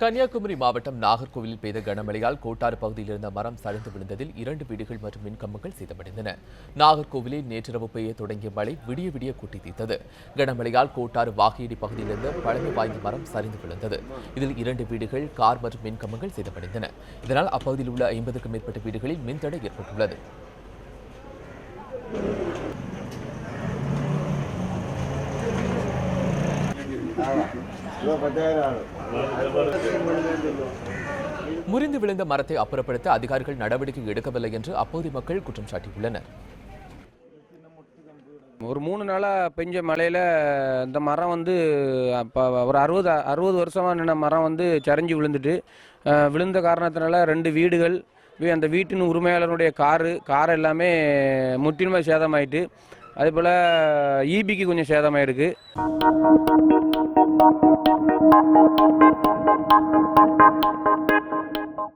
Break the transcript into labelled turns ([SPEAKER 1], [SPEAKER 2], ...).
[SPEAKER 1] கன்னியாகுமரி மாவட்டம் நாகர்கோவிலில் பெய்த கனமழையால் கோட்டாறு பகுதியில் இருந்த மரம் சரிந்து விழுந்ததில் 2 வீடுகள் மற்றும் மின்கம்பங்கள் சேதமடைந்தன. நாகர்கோவிலில் நேற்றிரவு பெய்ய தொடங்கிய மழை விடிய விடிய கொட்டி தீர்த்தது. கனமழையால் கோட்டாறு வாகையடி பகுதியில் இருந்த பழமை வாய்ந்த மரம் சரிந்து விழுந்தது. இதில் 2 வீடுகள், கார் மற்றும் மின்கம்பங்கள் சேதமடைந்தன. இதனால் அப்பகுதியில் உள்ள 50க்கும் மேற்பட்ட வீடுகளில் மின்தடை ஏற்பட்டுள்ளது. முறிந்து விழுந்த மரத்தை அப்புறப்படுத்த அதிகாரிகள் நடவடிக்கை எடுக்கவில்லை என்று அப்பகுதி மக்கள் குற்றம் சாட்டியுள்ளனர்.
[SPEAKER 2] ஒரு 3 நாளாக பெஞ்ச மழையில் இந்த மரம் ஒரு 60 வருஷமாக நின்ன மரம் சரிஞ்சு விழுந்த காரணத்தினால 2 வீடுகள், அந்த வீட்டின் உரிமையாளருடைய கார் எல்லாமே முற்றிலுமே சேதமாயிட்டு. அதேபோல் ஈபிக்கு கொஞ்சம் சேதமாயிருக்கு.